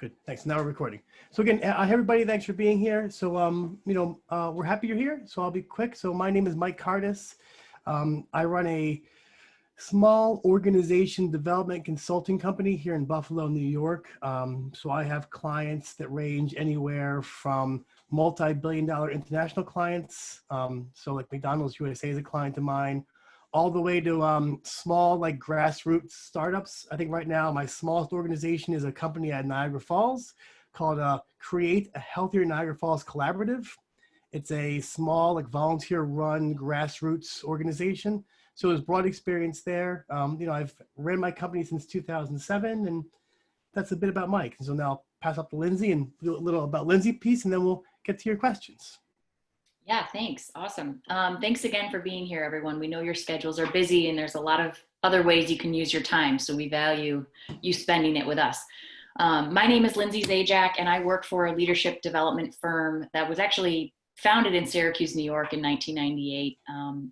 Good. Thanks. Now we're recording. So again, hi everybody. Thanks for being here. So, we're happy you're here. So I'll be quick. So my name is Mike Cardus. I run a small organization development consulting company here in Buffalo, New York. So I have clients that range anywhere from multi-billion-dollar international clients. So like McDonald's USA is a client of mine, all the way to small like grassroots startups. I think right now my smallest organization is a company at Niagara Falls called Create a Healthier Niagara Falls Collaborative. It's a small like volunteer run grassroots organization. So there's broad experience there. I've ran my company since 2007, and that's a bit about Mike. And so now I'll pass up to Lindsay and do a little about Lindsay piece, and then we'll get to your questions. Yeah, thanks. Awesome. Thanks again for being here, everyone. We know your schedules are busy and there's a lot of other ways you can use your time. So we value you spending it with us. My name is Lindsay Zajac, and I work for a leadership development firm that was actually founded in Syracuse, New York in 1998.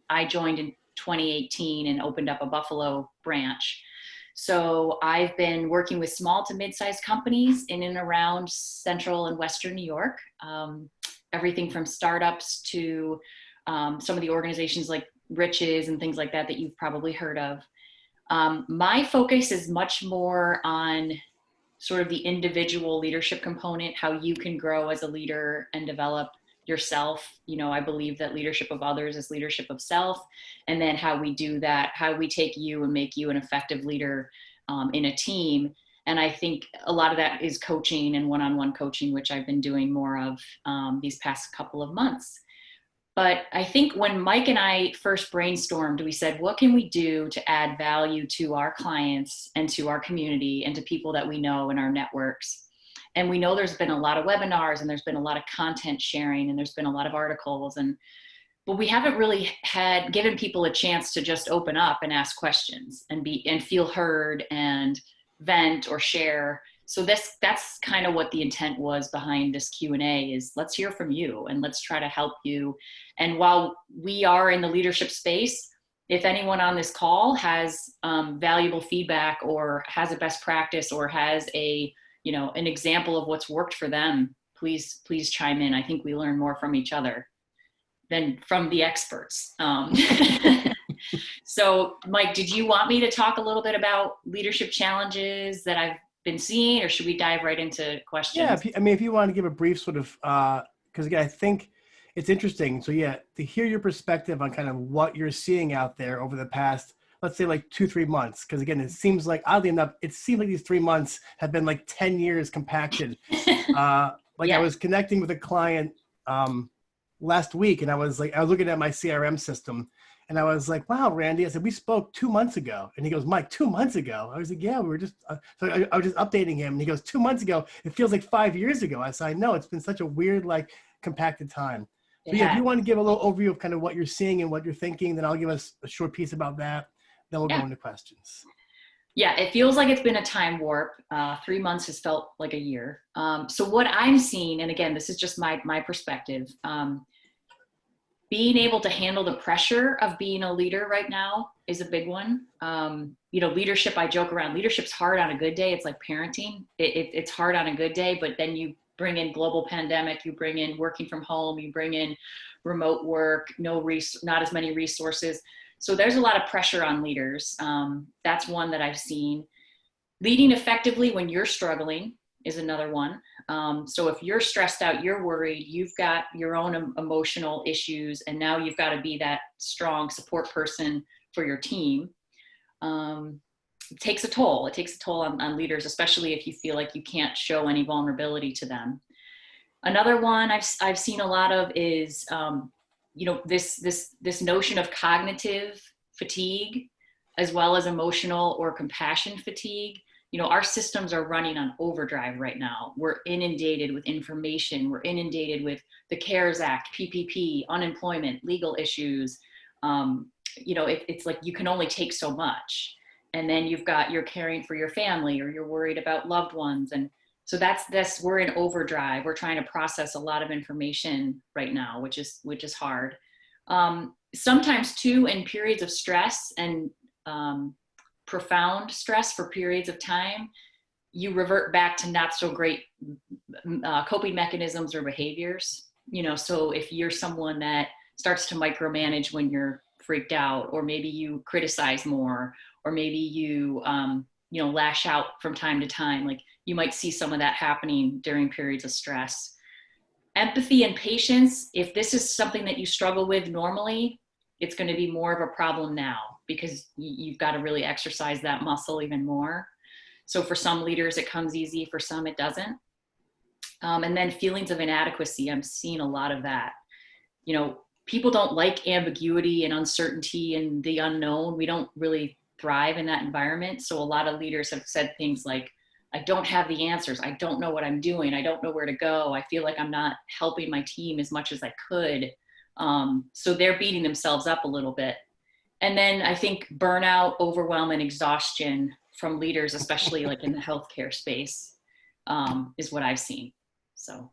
I joined in 2018 and opened up a Buffalo branch. So I've been working with small to mid-sized companies in and around central and western New York. Everything from startups to some of the organizations like Riches and things like that that you've probably heard of. My focus is much more on sort of the individual leadership component, how you can grow as a leader and develop yourself. I believe that leadership of others is leadership of self. And then how we do that, how we take you and make you an effective leader in a team. And I think a lot of that is coaching and one-on-one coaching, which I've been doing more of these past couple of months. But I think when Mike and I first brainstormed, we said, what can we do to add value to our clients and to our community and to people that we know in our networks? And we know there's been a lot of webinars and there's been a lot of content sharing and there's been a lot of articles, but we haven't really had given people a chance to just open up and ask questions and feel heard and vent or share. So that's kind of what the intent was behind this Q&A is let's hear from you and let's try to help you. And while we are in the leadership space, if anyone on this call has valuable feedback or has a best practice or has an example of what's worked for them, please chime in. I think we learn more from each other than from the experts. So Mike, did you want me to talk a little bit about leadership challenges that I've been seeing, or should we dive right into questions? Yeah, if you want to give a brief sort of, because again, I think it's interesting. So yeah, to hear your perspective on kind of what you're seeing out there over the past, let's say like 2-3 months. Because again, it seems like, oddly enough, it seems like these 3 months have been like 10 years compacted. Yeah. I was connecting with a client last week, and I was looking at my CRM system, and I was like, wow, Randy, I said, we spoke 2 months ago. And he goes, Mike, 2 months ago? I was like, yeah, we were just, so I was just updating him. And he goes, 2 months ago, it feels like 5 years ago. I said, I know, it's been such a weird, like compacted time. So yeah, if you want to give a little overview of kind of what you're seeing and what you're thinking, then I'll give us a short piece about that. Then we'll go into questions. Yeah, it feels like it's been a time warp. 3 months has felt like a year. So what I'm seeing, and again, this is just my perspective, being able to handle the pressure of being a leader right now is a big one. Leadership, I joke around, leadership's hard on a good day. It's like parenting. It's hard on a good day, but then you bring in global pandemic, you bring in working from home, you bring in remote work, not as many resources. So there's a lot of pressure on leaders. That's one that I've seen. Leading effectively when you're struggling is another one. So if you're stressed out, you're worried, you've got your own emotional issues, and now you've got to be that strong support person for your team. It takes a toll. It takes a toll on leaders, especially if you feel like you can't show any vulnerability to them. Another one I've seen a lot of is, this notion of cognitive fatigue, as well as emotional or compassion fatigue. Our systems are running on overdrive right now. We're inundated with information. We're inundated with the CARES Act, PPP, unemployment, legal issues. It's like you can only take so much. And then you're caring for your family, or you're worried about loved ones. And so we're in overdrive. We're trying to process a lot of information right now, which is hard. Sometimes too, in periods of stress and profound stress for periods of time, you revert back to not so great coping mechanisms or behaviors. So if you're someone that starts to micromanage when you're freaked out, or maybe you criticize more, or maybe you, lash out from time to time, like you might see some of that happening during periods of stress. Empathy and patience, if this is something that you struggle with normally, it's going to be more of a problem now because you've got to really exercise that muscle even more. So for some leaders, it comes easy. For some, it doesn't. And then feelings of inadequacy. I'm seeing a lot of that. People don't like ambiguity and uncertainty and the unknown. We don't really thrive in that environment. So a lot of leaders have said things like, I don't have the answers. I don't know what I'm doing. I don't know where to go. I feel like I'm not helping my team as much as I could. So they're beating themselves up a little bit. And then I think burnout, overwhelm, and exhaustion from leaders, especially like in the healthcare space, is what I've seen. So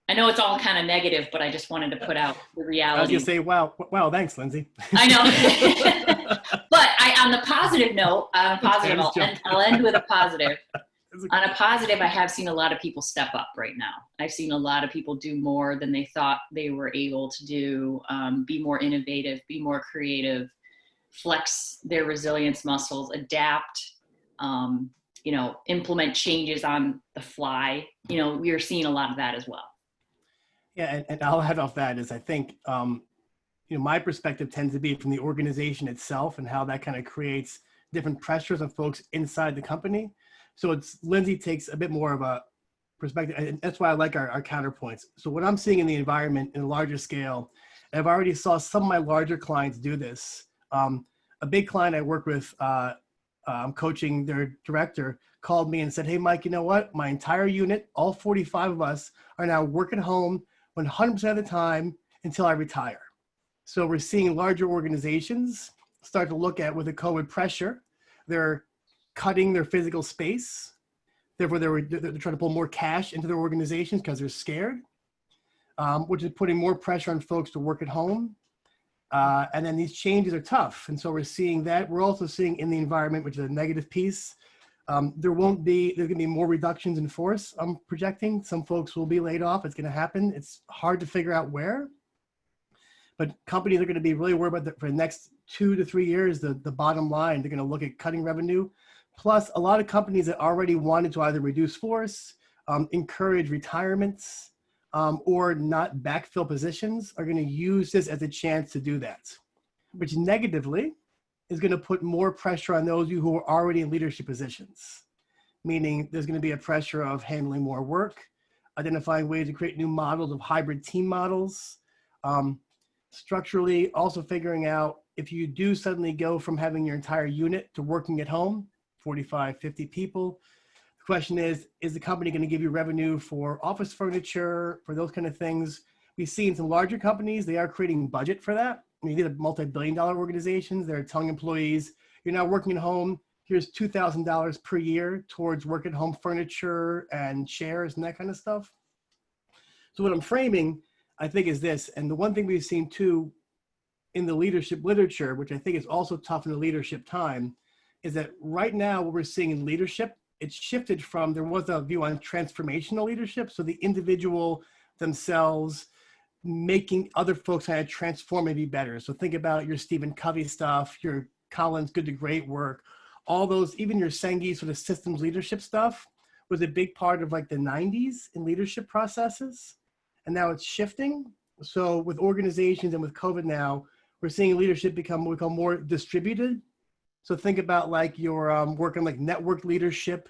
I know it's all kind of negative, but I just wanted to put out the reality. I was going to say, wow, thanks, Lindsay. I know. But on the positive note, I'll end with a positive. On a positive, I have seen a lot of people step up right now. I've seen a lot of people do more than they thought they were able to do, be more innovative, be more creative, flex their resilience muscles, adapt, implement changes on the fly. We are seeing a lot of that as well. Yeah, and I'll head off that is I think, my perspective tends to be from the organization itself and how that kind of creates different pressures on folks inside the company. So Lindsay takes a bit more of a perspective, and that's why I like our counterpoints. So what I'm seeing in the environment in a larger scale, and I've already saw some of my larger clients do this. A big client I work with, I'm coaching their director, called me and said, hey, Mike, you know what? My entire unit, all 45 of us are now working home 100% of the time until I retire. So we're seeing larger organizations start to look at with the COVID pressure, they're cutting their physical space. Therefore, they're trying to pull more cash into their organizations because they're scared, which is putting more pressure on folks to work at home. And then these changes are tough. And so we're seeing that. We're also seeing in the environment, which is a negative piece, there's going to be more reductions in force. I'm projecting some folks will be laid off. It's going to happen. It's hard to figure out where. But companies are going to be really worried about for the next 2 to 3 years, the bottom line. They're going to look at cutting revenue. Plus, a lot of companies that already wanted to either reduce force, encourage retirements, or not backfill positions are going to use this as a chance to do that, which negatively is going to put more pressure on those of you who are already in leadership positions, meaning there's going to be a pressure of handling more work, identifying ways to create new models of hybrid team models, structurally also figuring out if you do suddenly go from having your entire unit to working at home, 45, 50 people. The question is the company going to give you revenue for office furniture, for those kind of things? We've seen some larger companies, they are creating budget for that. I mean, these are multi-billion-dollar organizations. They're telling employees, you're now working at home, here's $2,000 per year towards work at home furniture and chairs and that kind of stuff. So what I'm framing, I think, is this. And the one thing we've seen too in the leadership literature, which I think is also tough in the leadership time, is that right now what we're seeing in leadership, it's shifted from, there was a view on transformational leadership. So the individual themselves making other folks kind of transform and be better. So think about your Stephen Covey stuff, your Collins Good to Great work, all those, even your Senge sort of systems leadership stuff was a big part of like the 90s in leadership processes. And now it's shifting. So with organizations and with COVID now, we're seeing leadership become more distributed. So think about like your work on like network leadership,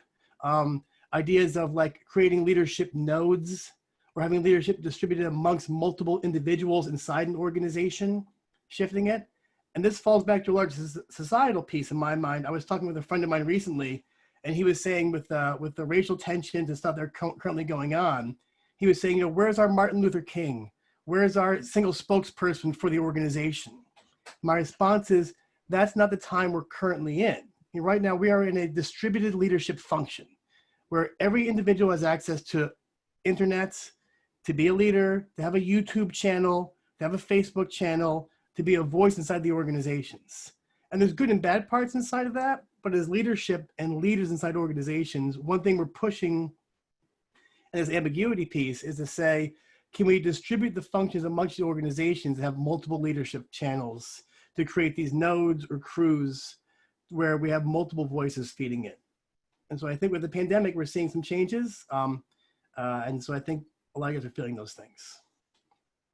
ideas of like creating leadership nodes or having leadership distributed amongst multiple individuals inside an organization, shifting it. And this falls back to a large societal piece in my mind. I was talking with a friend of mine recently, and he was saying with the racial tensions and stuff that are currently going on, he was saying, where's our Martin Luther King? Where's our single spokesperson for the organization? My response is, that's not the time we're currently in. Right now, we are in a distributed leadership function where every individual has access to internet, to be a leader, to have a YouTube channel, to have a Facebook channel, to be a voice inside the organizations. And there's good and bad parts inside of that, but as leadership and leaders inside organizations, one thing we're pushing in this ambiguity piece is to say, can we distribute the functions amongst the organizations and have multiple leadership channels to create these nodes or crews where we have multiple voices feeding it? And so I think with the pandemic, we're seeing some changes. And so I think a lot of you guys are feeling those things.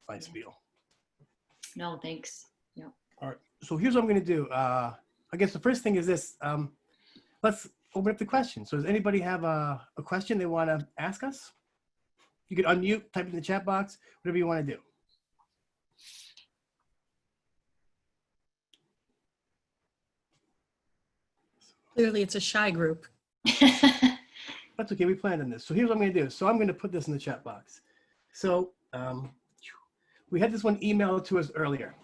My spiel. No, thanks. Yeah. All right. So here's what I'm going to do. I guess the first thing is this. Let's open up the questions. So does anybody have a question they want to ask us? You can unmute, type in the chat box, whatever you want to do. Clearly, it's a shy group. That's okay. We planned on this. So here's what I'm going to do. So I'm going to put this in the chat box. So we had this one emailed to us earlier.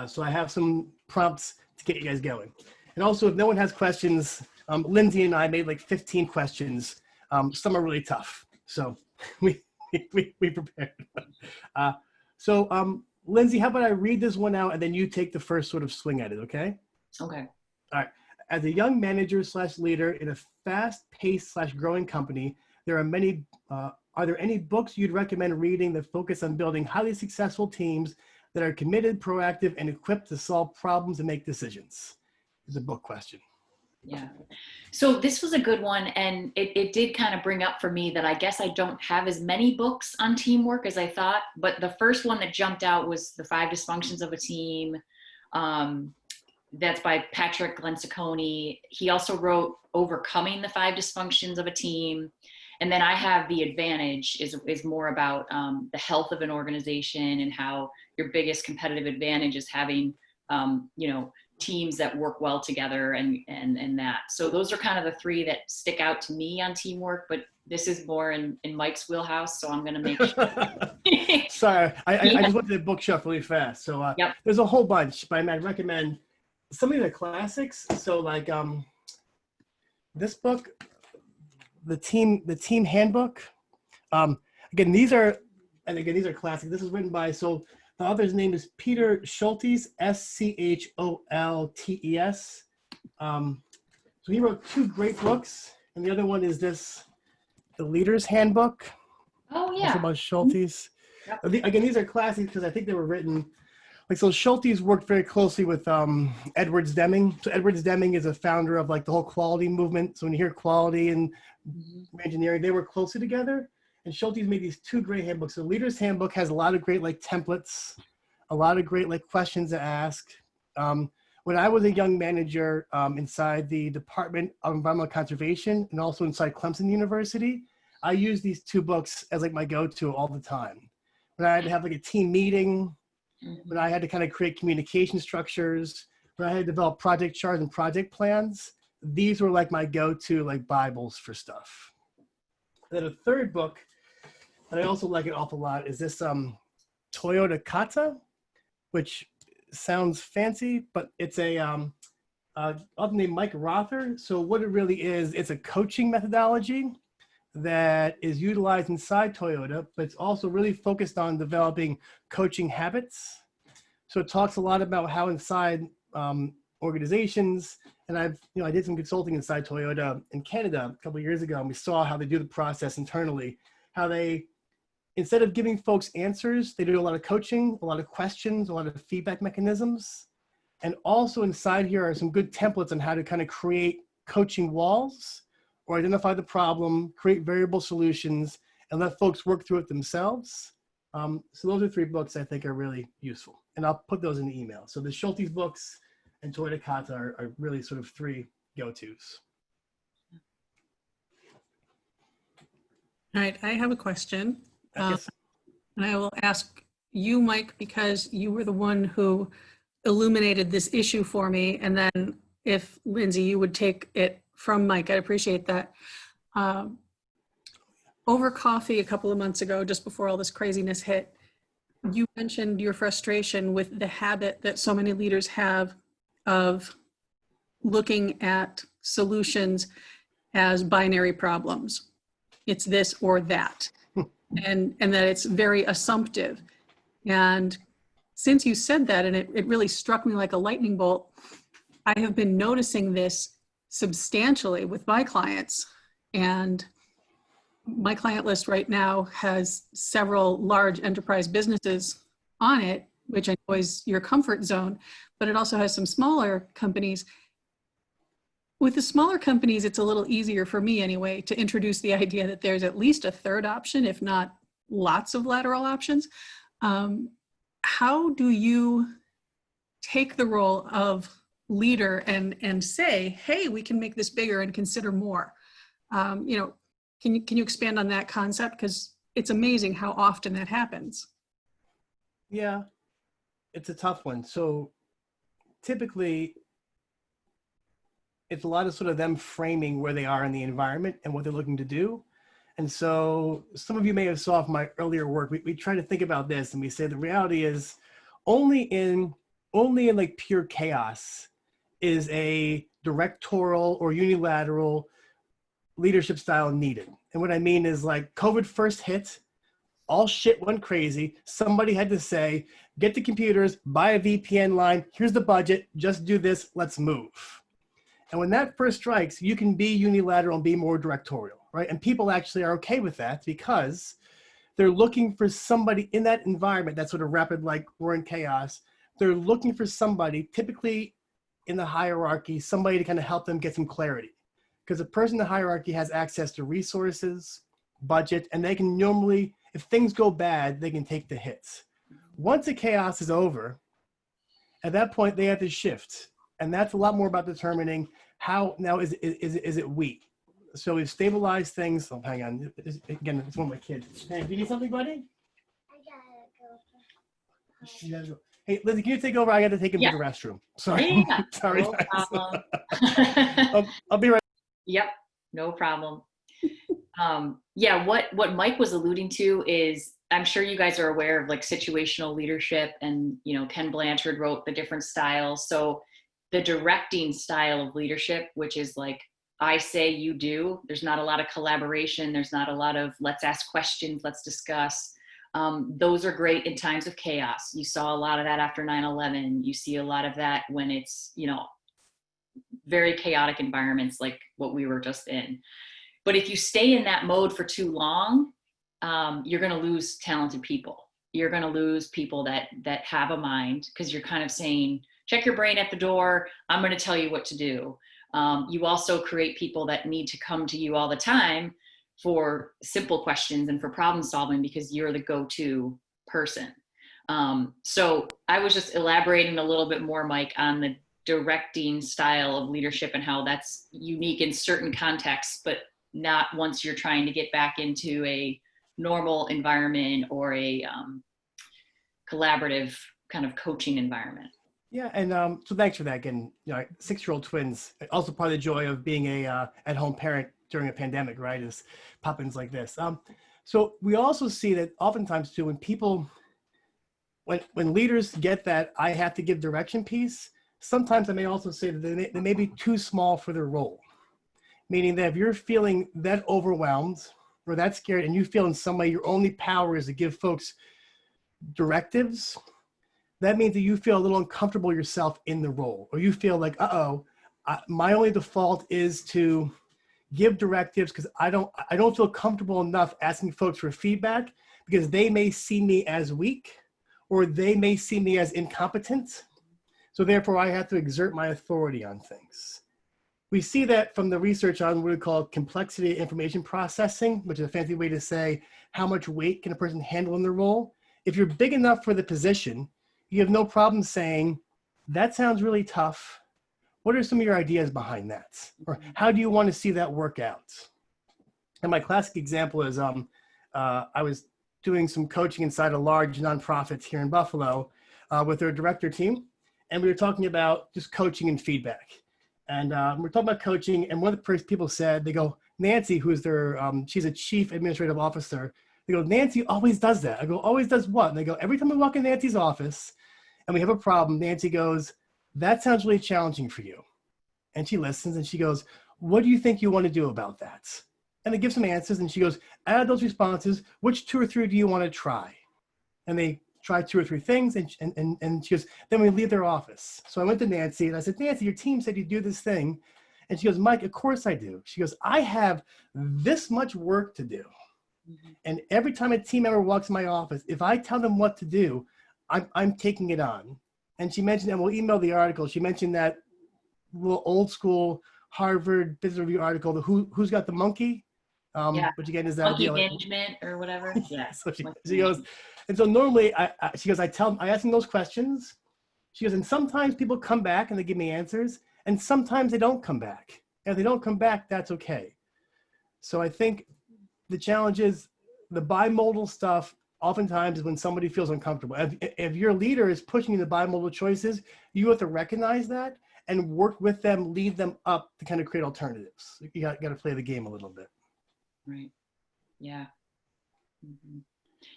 So I have some prompts to get you guys going. And also, if no one has questions, Lindsay and I made like 15 questions. Some are really tough. So we prepared. Lindsay, how about I read this one out and then you take the first sort of swing at it, okay? Okay. All right. As a young manager / leader in a fast-paced / growing company, there are many, are there any books you'd recommend reading that focus on building highly successful teams that are committed, proactive, and equipped to solve problems and make decisions? Is a book question. Yeah. So this was a good one. And it did kind of bring up for me that I guess I don't have as many books on teamwork as I thought. But the first one that jumped out was The 5 Dysfunctions of a Team. That's by Patrick Lencioni. He also wrote Overcoming the 5 Dysfunctions of a Team. And then I have The Advantage is more about the health of an organization and how your biggest competitive advantage is having, teams that work well together and that. So those are kind of the 3 that stick out to me on teamwork, but this is more in Mike's wheelhouse. So I'm going to make sure. Sorry, I just went to the bookshelf really fast. So Yep. There's a whole bunch, but I'd recommend some of the classics. So like this book, the team handbook. Again, these are classic. This is written by, so the author's name is Peter Scholtes, Scholtes. So he wrote 2 great books, and the other one is this, the Leaders Handbook. Oh yeah. Also by Scholtes. Yep. Again, these are classics because I think they were written, like, so Scholtes worked very closely with Edwards Deming. So Edwards Deming is a founder of like the whole quality movement. So when you hear quality and engineering, they work closely together. And Scholtes made these 2 great handbooks. So Leaders Handbook has a lot of great like templates, a lot of great like questions to ask. When I was a young manager inside the Department of Environmental Conservation and also inside Clemson University, I used these 2 books as like my go-to all the time. When I had to have like a team meeting, when I had to kind of create communication structures, when I had to develop project charts and project plans, these were like my go-to like Bibles for stuff. And then a 3rd book that I also like an awful lot is this Toyota Kata, which sounds fancy, but it's a author named Mike Rother. So what it really is, it's a coaching methodology that is utilized inside Toyota, but it's also really focused on developing coaching habits. So it talks a lot about how inside organizations, and I did some consulting inside Toyota in Canada a couple of years ago, and we saw how they do the process internally, how they, instead of giving folks answers, they do a lot of coaching, a lot of questions, a lot of feedback mechanisms. And also inside here are some good templates on how to kind of create coaching walls or identify the problem, create variable solutions, and let folks work through it themselves. So those are 3 books I think are really useful. And I'll put those in the email. So the Scholtes books and Toyota Kata are really sort of 3 go-tos. All right, I have a question. Yes. And I will ask you, Mike, because you were the one who illuminated this issue for me. And then if Lindsay, you would take it from Mike, I'd appreciate that. Over coffee a couple of months ago, just before all this craziness hit, you mentioned your frustration with the habit that so many leaders have of looking at solutions as binary problems. It's this or that. And that it's very assumptive. And since you said that, and it really struck me like a lightning bolt, I have been noticing this substantially with my clients. And my client list right now has several large enterprise businesses on it, which I know is your comfort zone, but it also has some smaller companies. With the smaller companies, it's a little easier for me anyway to introduce the idea that there's at least a third option, if not lots of lateral options. How do you take the role of leader and say, hey, we can make this bigger and consider more? You know, can you expand on that concept? Because it's amazing how often that happens. Yeah, it's a tough one. So typically, it's a lot of sort of them framing where they are in the environment and what they're looking to do. And so some of you may have saw from my earlier work, we try to think about this and we say the reality is only in like pure chaos is a directorial or unilateral leadership style needed. And what I mean is like COVID first hit, all shit went crazy. Somebody had to say, get the computers, buy a VPN line, here's the budget, just do this, let's move. And when that first strikes, you can be unilateral and be more directorial, right? And people actually are okay with that because they're looking for somebody in that environment, that sort of rapid, like we're in chaos. They're looking for somebody, typically in the hierarchy, somebody to kind of help them get some clarity. Because a person in the hierarchy has access to resources, budget, and they can normally, if things go bad, they can take the hits. Once the chaos is over, at that point, they have to shift. And that's a lot more about determining how, now is it we? So we've stabilized things. Oh, hang on. Again, it's one of my kids. Hey, do you need something, buddy? You gotta go. Hey, Lindsay, can you take over? I got to take him to the restroom. Sorry. Yeah. Sorry, No guys. problem. I'll be right. Yep, no problem. Yeah, what Mike was alluding to is, I'm sure you guys are aware of like situational leadership, and you know, Ken Blanchard wrote the different styles. So the directing style of leadership, which is like, I say, you do. There's not a lot of collaboration. There's not a lot of let's ask questions, let's discuss. Those are great in times of chaos. You saw a lot of that after 9/11. You see a lot of that when it's, you know, very chaotic environments like what we were just in. But if you stay in that mode for too long, you're going to lose talented people. You're going to lose people that have a mind, because you're kind of saying, check your brain at the door. I'm going to tell you what to do. You also create people that need to come to you all the time for simple questions and for problem solving, because you're the go-to person. So I was just elaborating a little bit more, Mike, on the directing style of leadership and how that's unique in certain contexts, but not once you're trying to get back into a normal environment or a collaborative kind of coaching environment. Yeah, and so thanks for that. Again, you know, 6-year-old twins, also part of the joy of being a at-home parent during a pandemic, right, is pop-ins like this. So we also see that oftentimes too, when people, when leaders get that I have to give direction piece, sometimes I may also say that they may be too small for their role. Meaning that if you're feeling that overwhelmed or that scared and you feel in some way your only power is to give folks directives, that means that you feel a little uncomfortable yourself in the role, or you feel like, my only default is to give directives because I don't feel comfortable enough asking folks for feedback because they may see me as weak or they may see me as incompetent. So therefore I have to exert my authority on things. We see that from the research on what we call complexity information processing, which is a fancy way to say how much weight can a person handle in their role. If you're big enough for the position, you have no problem saying, that sounds really tough. What are some of your ideas behind that? Or how do you want to see that work out? And my classic example is I was doing some coaching inside a large nonprofit here in Buffalo with their director team. And we were talking about just coaching and feedback. And we're talking about coaching. And one of the people said, they go, Nancy, who's their, she's a chief administrative officer. They go, Nancy always does that. I go, always does what? And they go, every time we walk in Nancy's office and we have a problem, Nancy goes, that sounds really challenging for you. And she listens and she goes, what do you think you want to do about that? And they give some answers and she goes, out of those responses, which 2 or 3 do you want to try? And they try 2 or 3 things and she goes, then we leave their office. So I went to Nancy and I said, Nancy, your team said you do this thing. And she goes, Mike, of course I do. She goes, I have this much work to do. And every time a team member walks in my office, if I tell them what to do, I'm taking it on. And she mentioned, and we'll email the article, she mentioned that little old school Harvard Business Review article, the Who's Got the Monkey? Yeah. Which again is that Monkey idea, like, management or whatever. Yeah. so she goes, and so normally she goes, I ask them those questions. She goes, and sometimes people come back and they give me answers, and sometimes they don't come back. And if they don't come back, that's okay. So I think the challenge is the bimodal stuff oftentimes is when somebody feels uncomfortable. If your leader is pushing you to bimodal choices, you have to recognize that and work with them, lead them up to kind of create alternatives. You got to play the game a little bit. Right. Yeah.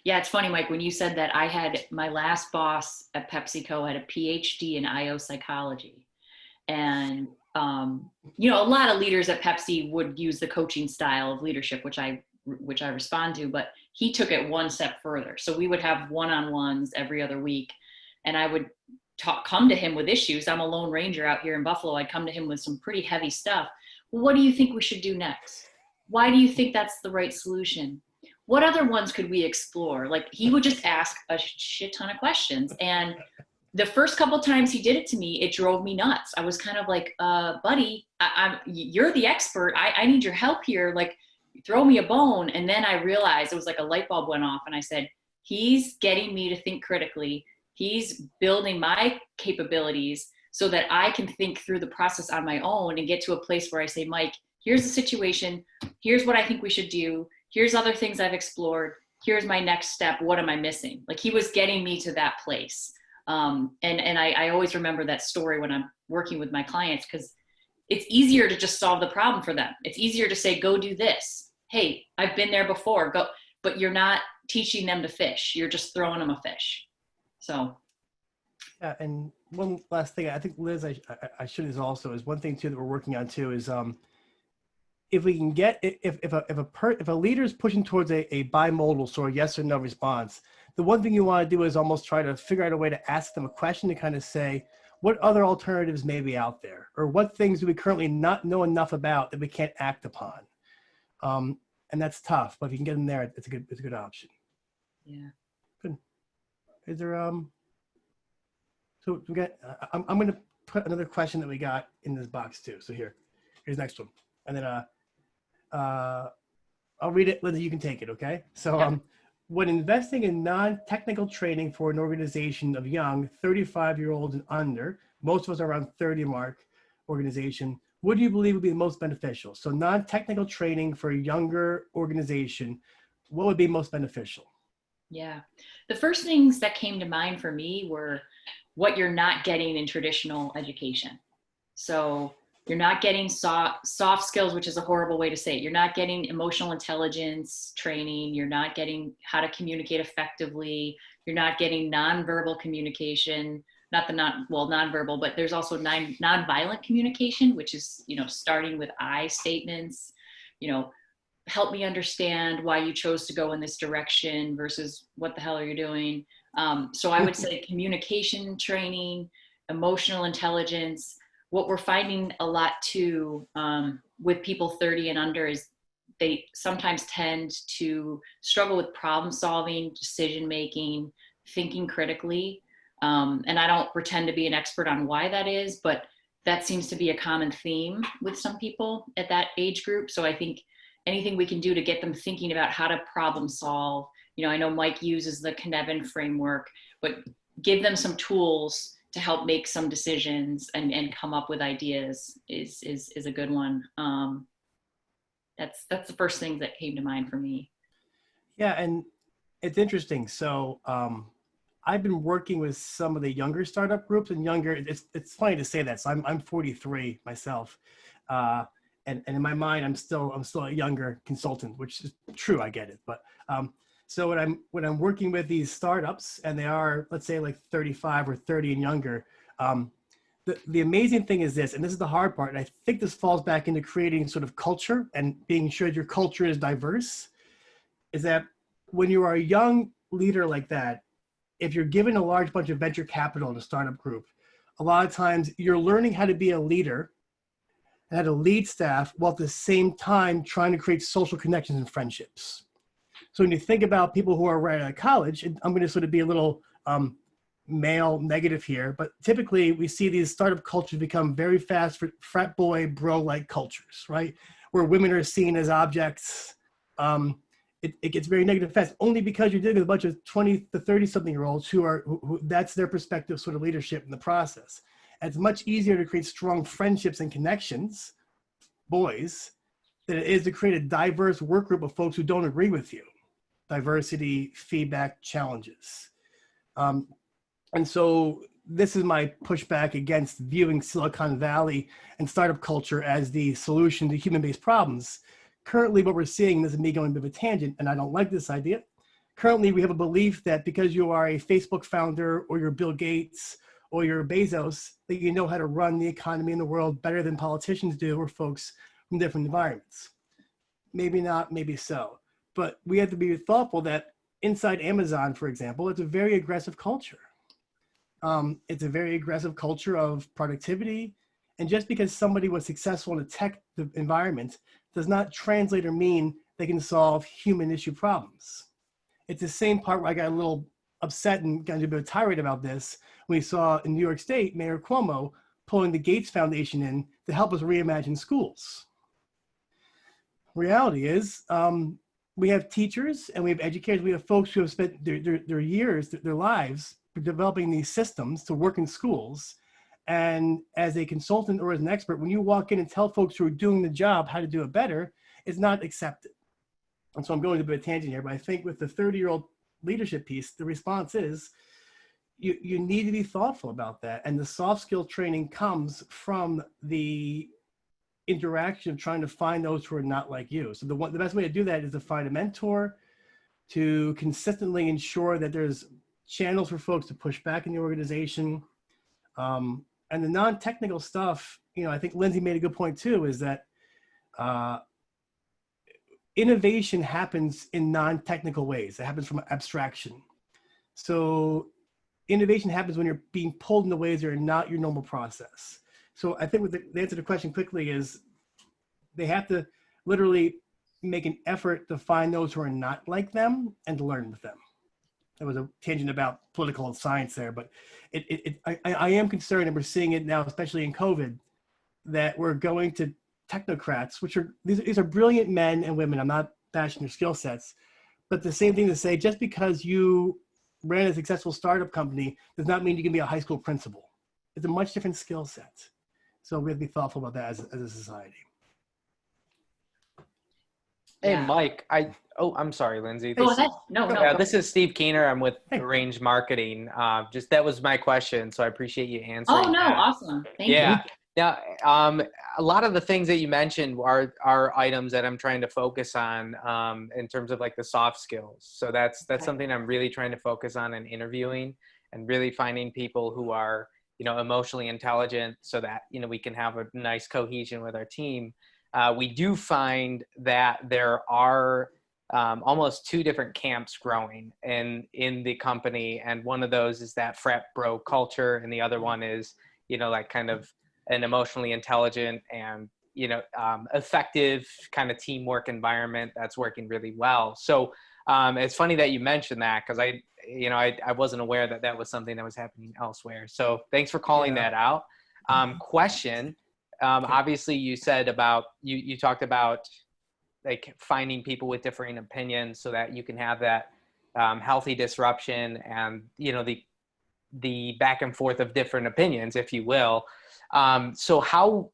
Yeah, it's funny, Mike, when you said that, I had my last boss at PepsiCo had a PhD in IO psychology. And, you know, a lot of leaders at Pepsi would use the coaching style of leadership, which I respond to, but he took it one step further. So we would have one-on-ones every other week, and I would come to him with issues. I'm a lone ranger out here in Buffalo. I'd come to him with some pretty heavy stuff. Well, what do you think we should do next? Why do you think that's the right solution? What other ones could we explore? Like, he would just ask a shit ton of questions. And the first couple times he did it to me, it drove me nuts. I was kind of like, buddy, you're the expert. I need your help here. Like, throw me a bone. And then I realized it was like a light bulb went off, and I said, he's getting me to think critically. He's building my capabilities so that I can think through the process on my own and get to a place where I say, Mike, here's the situation. Here's what I think we should do. Here's other things I've explored. Here's my next step. What am I missing? Like, he was getting me to that place. And I always remember that story when I'm working with my clients, because it's easier to just solve the problem for them. It's easier to say, go do this. Hey, I've been there before, go, but you're not teaching them to fish. You're just throwing them a fish. So. Yeah, and one last thing, I think Liz, I should is also is one thing too that we're working on too is if we can get if a leader is pushing towards a bimodal sort of yes or no response, the one thing you want to do is almost try to figure out a way to ask them a question to kind of say, what other alternatives may be out there, or what things do we currently not know enough about that we can't act upon, and that's tough. But if you can get them there, it's a good option. Yeah. Good. Is there So we got. I'm going to put another question that we got in this box too. So here's the next one, and then I'll read it. Lindsay, you can take it. Okay. So Yeah. When investing in non-technical training for an organization of young 35-year-olds and under, most of us are around 30 mark organization, what do you believe would be the most beneficial? So non-technical training for a younger organization, what would be most beneficial? Yeah. The first things that came to mind for me were what you're not getting in traditional education. So you're not getting soft skills, which is a horrible way to say it. You're not getting emotional intelligence training. You're not getting how to communicate effectively. You're not getting nonverbal communication, nonverbal, but there's also nonviolent communication, which is, starting with I statements, help me understand why you chose to go in this direction versus what the hell are you doing? So I would say communication training, emotional intelligence. What we're finding a lot too with people 30 and under is they sometimes tend to struggle with problem solving, decision making, thinking critically. And I don't pretend to be an expert on why that is, but that seems to be a common theme with some people at that age group. So I think anything we can do to get them thinking about how to problem solve. I know Mike uses the Cynefin framework, but give them some tools to help make some decisions and come up with ideas is a good one. That's the first thing that came to mind for me. Yeah, and it's interesting. So I've been working with some of the younger startup groups and younger. It's funny to say that. So I'm 43 myself, and in my mind I'm still a younger consultant, which is true. I get it, but so when I'm working with these startups and they are, let's say, like 35 or 30 and younger, the amazing thing is this, and this is the hard part, and I think this falls back into creating sort of culture and being sure your culture is diverse, is that when you are a young leader like that, if you're given a large bunch of venture capital in a startup group, a lot of times you're learning how to be a leader and how to lead staff while at the same time trying to create social connections and friendships. So when you think about people who are right out of college, and I'm going to sort of be a little male negative here, but typically we see these startup cultures become very fast for frat boy, bro-like cultures, right? Where women are seen as objects. It gets very negative fast, only because you're dealing with a bunch of 20 to 30 something year olds who that's their perspective sort of leadership in the process. And it's much easier to create strong friendships and connections, boys, than it is to create a diverse work group of folks who don't agree with you. Diversity, feedback, challenges. And so this is my pushback against viewing Silicon Valley and startup culture as the solution to human-based problems. Currently, what we're seeing, this is me going a bit of a tangent, and I don't like this idea. Currently, we have a belief that because you are a Facebook founder or you're Bill Gates or you're Bezos, that you know how to run the economy in the world better than politicians do or folks from different environments. Maybe not, maybe so. But we have to be thoughtful that inside Amazon, for example, it's a very aggressive culture. It's a very aggressive culture of productivity. And just because somebody was successful in a tech environment does not translate or mean they can solve human issue problems. It's the same part where I got a little upset and got a bit of a tirade about this when we saw in New York State, Mayor Cuomo pulling the Gates Foundation in to help us reimagine schools. Reality is, we have teachers and we have educators, we have folks who have spent their years, their lives developing these systems to work in schools. And as a consultant or as an expert, when you walk in and tell folks who are doing the job how to do it better, it's not accepted. And so I'm going a bit of a tangent here, but I think with the 30-year-old leadership piece, the response is you need to be thoughtful about that. And the soft skill training comes from the interaction of trying to find those who are not like you. So the best way to do that is to find a mentor, to consistently ensure that there's channels for folks to push back in the organization. And the non-technical stuff, I think Lindsay made a good point too, is that innovation happens in non-technical ways. It happens from abstraction. So innovation happens when you're being pulled into ways that are not your normal process. So I think with the answer to the question quickly is they have to literally make an effort to find those who are not like them and to learn with them. That was a tangent about political science there, but I am concerned, and we're seeing it now, especially in COVID, that we're going to technocrats, which are, these are brilliant men and women. I'm not bashing their skill sets, but the same thing to say, just because you ran a successful startup company does not mean you can be a high school principal. It's a much different skill set. So we have to be thoughtful about that as a society. Hey, Yeah. Mike, I'm sorry, Lindsay. Go ahead. No. This is Steve Keener. I'm with Arranged Marketing. That was my question, so I appreciate you answering. Oh, no, that. awesome. Thank you. Now, a lot of the things that you mentioned are items that I'm trying to focus on in terms of like the soft skills. So that's something I'm really trying to focus on in interviewing, and really finding people who are, emotionally intelligent, so that, we can have a nice cohesion with our team. We do find that there are almost two different camps growing in the company. And one of those is that frat bro culture. And the other one is, like kind of an emotionally intelligent and, effective kind of teamwork environment that's working really well. So it's funny that you mentioned that, because I wasn't aware that that was something that was happening elsewhere. So thanks for calling that out. Question. Obviously you said about, you talked about like finding people with differing opinions so that you can have that healthy disruption and, the back and forth of different opinions, if you will. So how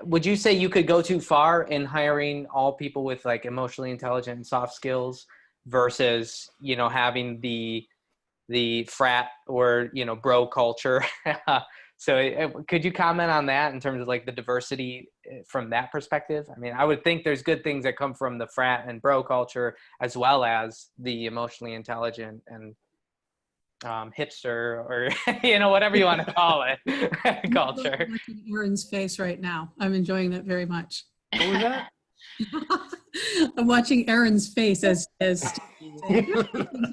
would you say you could go too far in hiring all people with like emotionally intelligent and soft skills versus, having the frat or, bro culture? So could you comment on that in terms of like the diversity from that perspective? I mean, I would think there's good things that come from the frat and bro culture, as well as the emotionally intelligent and hipster, or, whatever you want to call it, culture. I'm watching Aaron's face right now. I'm enjoying that very much. What was that? I'm watching Aaron's face as things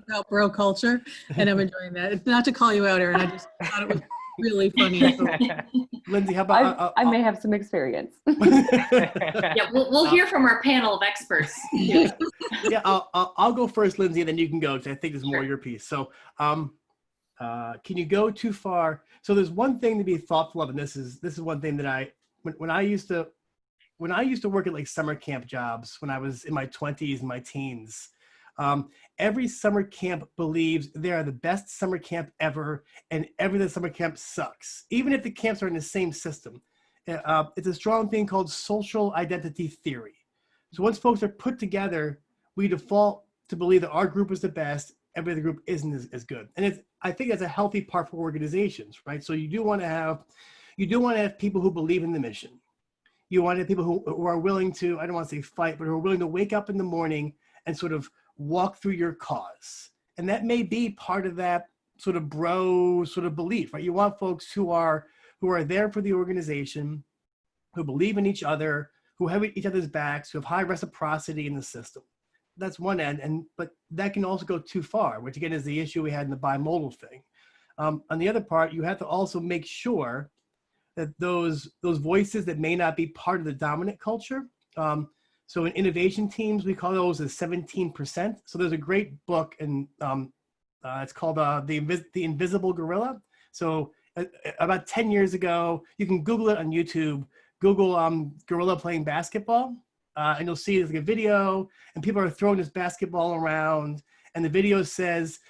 about bro culture, and I'm enjoying that. It's not to call you out, Aaron. I just thought it was really funny. Lindsay, how about I may have some experience. Yeah, we'll hear from our panel of experts. yeah, I'll go first, Lindsay, and then you can go, because I think it's more Sure. your piece. So, can you go too far? So there's one thing to be thoughtful of, and this is one thing that when I used to work at like summer camp jobs when I was in my 20s and my teens. Every summer camp believes they are the best summer camp ever, and every other summer camp sucks, even if the camps are in the same system. It's a strong thing called social identity theory. So once folks are put together, we default to believe that our group is the best, every other group isn't as good. And I think that's a healthy part for organizations, right? So you do want to have people who believe in the mission. You want to have people who are willing to, I don't want to say fight, but who are willing to wake up in the morning and sort of walk through your cause. And that may be part of that sort of bro sort of belief, right? You want folks who are there for the organization, who believe in each other, who have each other's backs, who have high reciprocity in the system. That's one end, but that can also go too far, which again is the issue we had in the bimodal thing. On the other part, you have to also make sure that those voices that may not be part of the dominant culture. So in innovation teams, we call those the 17%. So there's a great book, and it's called The Invisible Gorilla. So about 10 years ago, you can Google it on YouTube. Google gorilla playing basketball, and you'll see it's like a video, and people are throwing this basketball around, and the video says,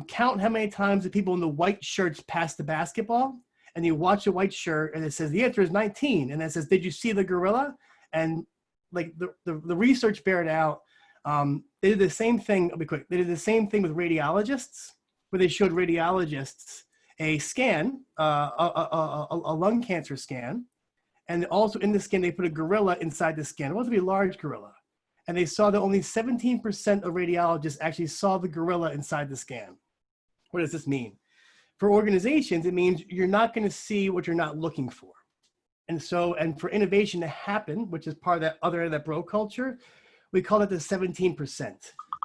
count how many times the people in the white shirts pass the basketball. And you watch a white shirt, and it says the answer is 19, and it says, did you see the gorilla? And like the research bear it out. They did the same thing. I'll be quick. They did the same thing with radiologists, where they showed radiologists a scan, a lung cancer scan, and also in the scan they put a gorilla inside the scan. It wasn't a large gorilla, and they saw that only 17% of radiologists actually saw the gorilla inside the scan. What does this mean? For organizations, it means you're not going to see what you're not looking for. And for innovation to happen, which is part of that other end of that bro culture, we call it the 17%.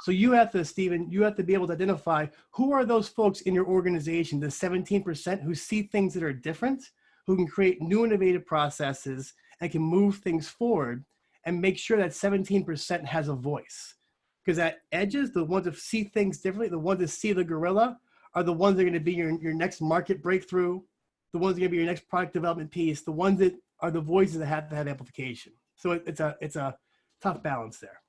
So you have to, Stephen, you have to be able to identify who are those folks in your organization, the 17% who see things that are different, who can create new innovative processes and can move things forward, and make sure that 17% has a voice. Because at edges, the ones that see things differently, the ones that see the gorilla, are the ones that are going to be your next market breakthrough, the ones that are going to be your next product development piece, the ones that are the voices that have to have amplification. So it's a tough balance there.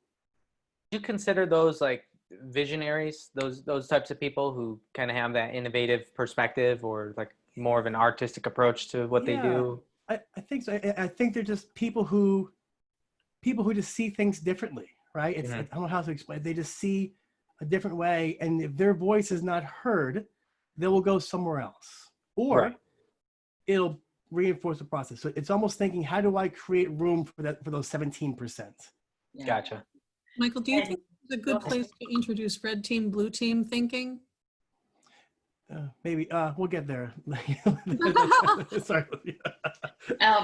Do you consider those like visionaries, those types of people who kind of have that innovative perspective, or like more of an artistic approach to what they do? I think so. I think they're just people who just see things differently, right? I don't know how to explain it. They just see a different way, and if their voice is not heard, they will go somewhere else, or it'll reinforce the process. So it's almost thinking, how do I create room for those 17%? Yeah. Gotcha. Michael, do you think it's a good place to introduce red team, blue team thinking? Maybe we'll get there. Sorry.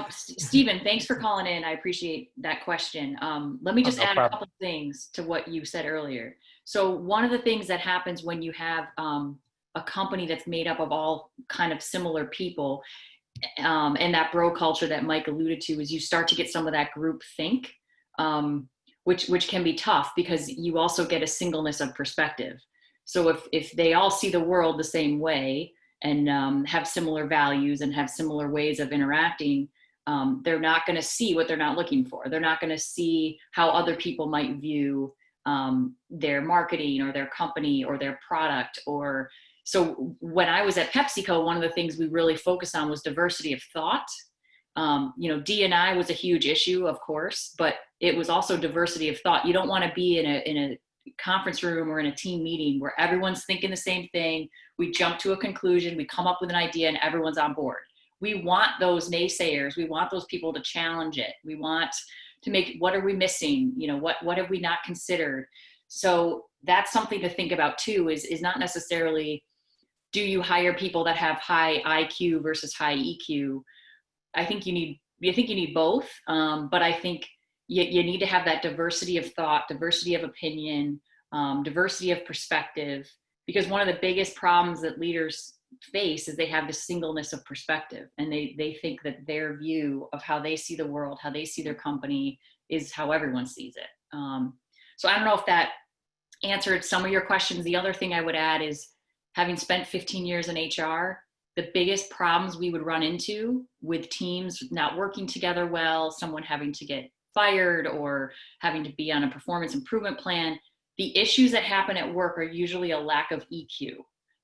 Stephen, thanks for calling in. I appreciate that question. Let me just add a couple of things to what you said earlier. So one of the things that happens when you have a company that's made up of all kind of similar people, and that bro culture that Mike alluded to, is you start to get some of that group think, which can be tough because you also get a singleness of perspective. So if they all see the world the same way and have similar values and have similar ways of interacting, they're not going to see what they're not looking for. They're not going to see how other people might view their marketing or their company or their product. So when I was at PepsiCo, one of the things we really focused on was diversity of thought. D&I was a huge issue, of course, but it was also diversity of thought. You don't want to be in a conference room or in a team meeting where everyone's thinking the same thing. We jump to a conclusion, we come up with an idea, and everyone's on board. We want those naysayers. We want those people to challenge it. We want to make, what are we missing? What have we not considered? So that's something to think about too, is not necessarily, do you hire people that have high IQ versus high EQ? I think you need both. But I think you need to have that diversity of thought, diversity of opinion, diversity of perspective, because one of the biggest problems that leaders face is they have this singleness of perspective, and they think that their view of how they see the world, how they see their company, is how everyone sees it. So I don't know if that answered some of your questions. The other thing I would add is, having spent 15 years in HR, the biggest problems we would run into with teams not working together well, someone having to get fired or having to be on a performance improvement plan, the issues that happen at work are usually a lack of EQ,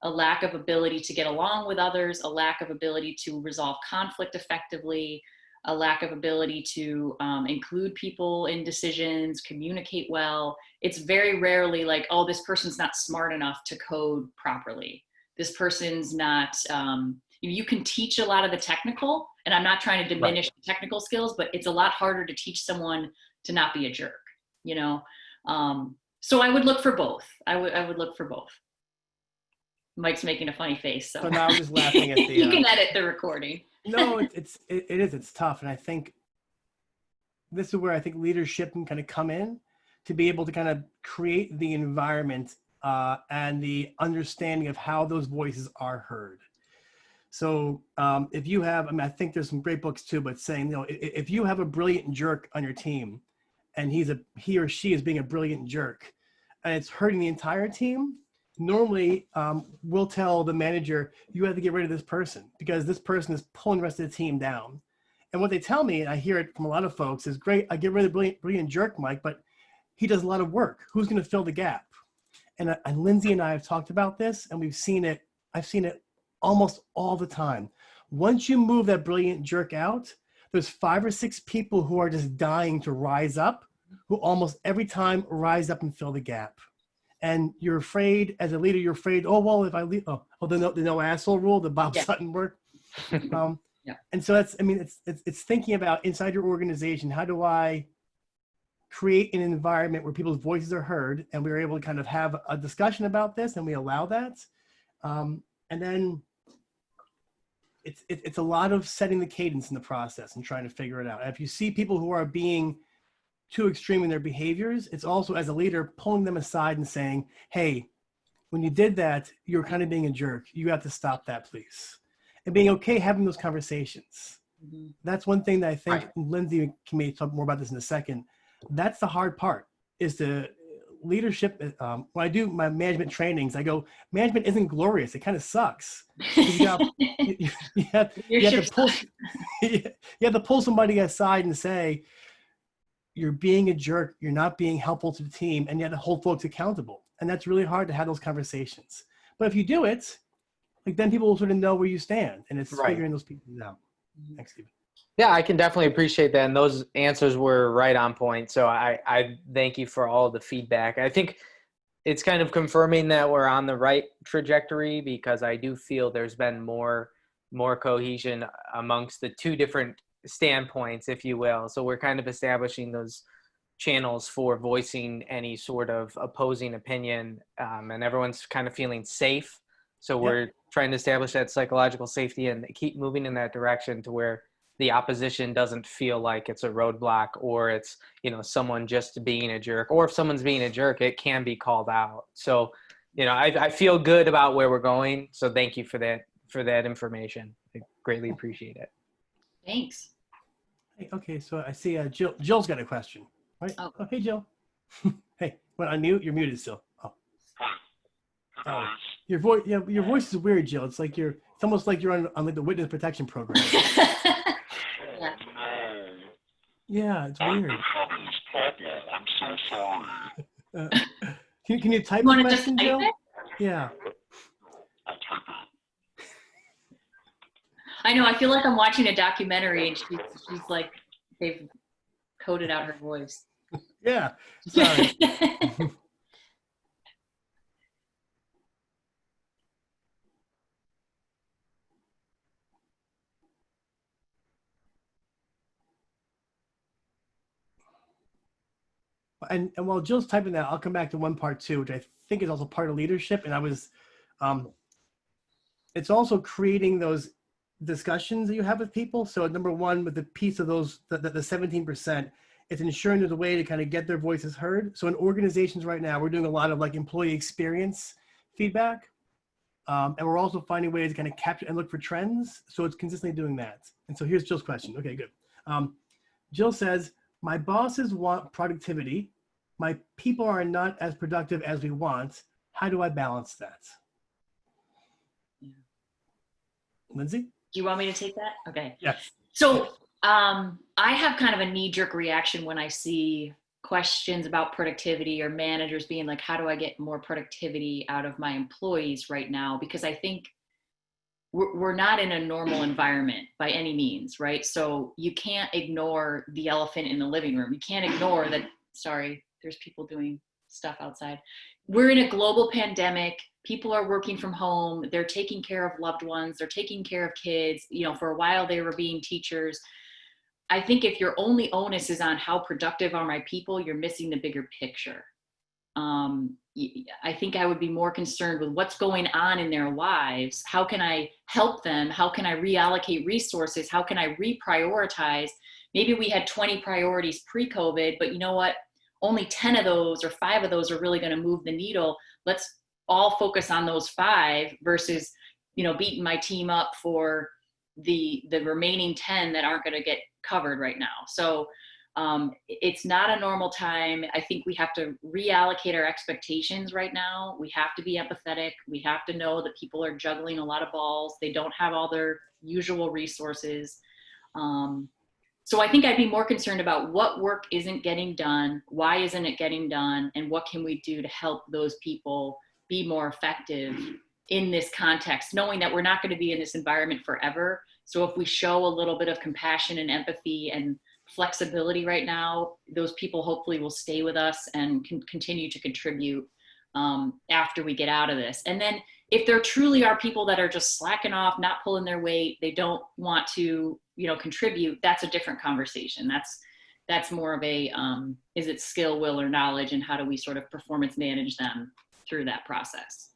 a lack of ability to get along with others, a lack of ability to resolve conflict effectively, a lack of ability to include people in decisions, communicate well. It's very rarely like, oh, this person's not smart enough to code properly. This person's not, you can teach a lot of the technical, and I'm not trying to diminish the technical skills, but it's a lot harder to teach someone to not be a jerk, you know? So I would look for both. I would look for both. Mike's making a funny face. So now I'm just laughing at the. You can edit the recording. No, it's tough. And I think this is where I think leadership can kind of come in to be able to kind of create the environment and the understanding of how those voices are heard. So if you have, I mean, I think there's some great books too, but saying, you know, if you have a brilliant jerk on your team and he or she is being a brilliant jerk and it's hurting the entire team, normally we'll tell the manager, you have to get rid of this person because this person is pulling the rest of the team down. And what they tell me, and I hear it from a lot of folks, is great, I get rid of the brilliant jerk, Mike, but he does a lot of work. Who's going to fill the gap? And Lindsay and I have talked about this, and I've seen it almost all the time. Once you move that brilliant jerk out, there's 5 or 6 people who are just dying to rise up, who almost every time rise up and fill the gap. And you're afraid, as a leader, you're afraid, oh, well, if I leave, the no asshole rule, the Bob Sutton work. And so it's thinking about inside your organization, how do I create an environment where people's voices are heard, and we're able to kind of have a discussion about this, and we allow that. And then it's a lot of setting the cadence in the process and trying to figure it out. And if you see people who are being too extreme in their behaviors, it's also, as a leader, pulling them aside and saying, hey, when you did that, you're kind of being a jerk. You have to stop that, please. And being okay having those conversations. Mm-hmm. That's one thing that I think Lindsay can maybe talk more about this in a second. That's the hard part, is the leadership. When I do my management trainings, I go, management isn't glorious. It kind of sucks. You have to pull somebody aside and say, you're being a jerk, you're not being helpful to the team, and you have to hold folks accountable. And that's really hard to have those conversations. But if you do it, like, then people will sort of know where you stand, and it's figuring those pieces out. Thanks, Stephen. Yeah, I can definitely appreciate that. And those answers were right on point. So I thank you for all the feedback. I think it's kind of confirming that we're on the right trajectory, because I do feel there's been more cohesion amongst the two different standpoints, if you will. So we're kind of establishing those channels for voicing any sort of opposing opinion, and everyone's kind of feeling safe. So we're trying to establish that psychological safety and keep moving in that direction to where the opposition doesn't feel like it's a roadblock, or it's, you know, someone just being a jerk, or if someone's being a jerk, it can be called out. So, you know, I feel good about where we're going. So thank you for that information. I greatly appreciate it. Thanks. Okay, so I see Jill's got a question. Right? Oh, hey, Jill. Hey, what, unmute? You're muted still. Oh, your voice is weird, Jill. It's like it's almost like you're on like the witness protection program. Yeah, it's weird. I'm so sorry. Can you type the question, Jill? Yeah. I know. I feel like I'm watching a documentary, and she's like, they've coded out her voice. Yeah. Sorry. And while Jill's typing that, I'll come back to one part too, which I think is also part of leadership. And it's also creating those discussions that you have with people. So number one, with the piece of those, the 17%, it's ensuring there's a way to kind of get their voices heard. So in organizations right now, we're doing a lot of like employee experience feedback. And we're also finding ways to kind of capture and look for trends. So it's consistently doing that. And so here's Jill's question. Okay, good. Jill says, my bosses want productivity. My people are not as productive as we want. How do I balance that? Yeah. Lindsay? Do you want me to take that? Okay. Yes. So I have kind of a knee-jerk reaction when I see questions about productivity or managers being like, how do I get more productivity out of my employees right now? Because I think we're not in a normal environment by any means, right? So you can't ignore the elephant in the living room. You can't ignore that, sorry, there's people doing stuff outside. We're in a global pandemic. People are working from home. They're taking care of loved ones. They're taking care of kids. You know, for a while they were being teachers. I think if your only onus is on how productive are my people, you're missing the bigger picture. I think I would be more concerned with what's going on in their lives. How can I help them? How can I reallocate resources? How can I reprioritize? Maybe we had 20 priorities pre-COVID, but you know what? Only 10 of those or 5 of those are really going to move the needle. Let's all focus on those 5 versus, you know, beating my team up for the remaining 10 that aren't going to get covered right now. So it's not a normal time. I think we have to reallocate our expectations right now. We have to be empathetic. We have to know that people are juggling a lot of balls. They don't have all their usual resources. So I think I'd be more concerned about what work isn't getting done, why isn't it getting done, and what can we do to help those people be more effective in this context, knowing that we're not going to be in this environment forever. So if we show a little bit of compassion and empathy and flexibility right now, those people hopefully will stay with us and can continue to contribute after we get out of this. And then if there truly are people that are just slacking off, not pulling their weight, they don't want to, you know, contribute, that's a different conversation. That's more of a, is it skill, will, or knowledge, and how do we sort of performance manage them through that process?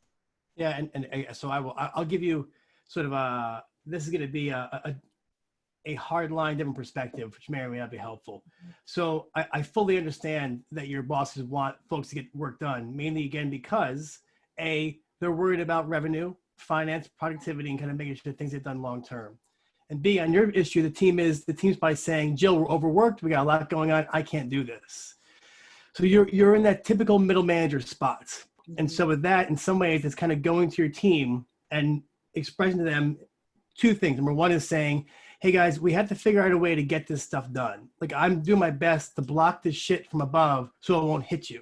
Yeah, and so I'll give you sort of this is going to be a hard line, different perspective, which may or may not be helpful. So I fully understand that your bosses want folks to get work done, mainly again because A, they're worried about revenue, finance, productivity, and kind of making sure things get done long term. And B, on your issue, the team's by saying, Jill, we're overworked, we got a lot going on, I can't do this. So you're in that typical middle manager spot. And so with that, in some ways, it's kind of going to your team and expressing to them 2 things. Number 1 is saying, hey guys, we have to figure out a way to get this stuff done. Like, I'm doing my best to block this shit from above so it won't hit you.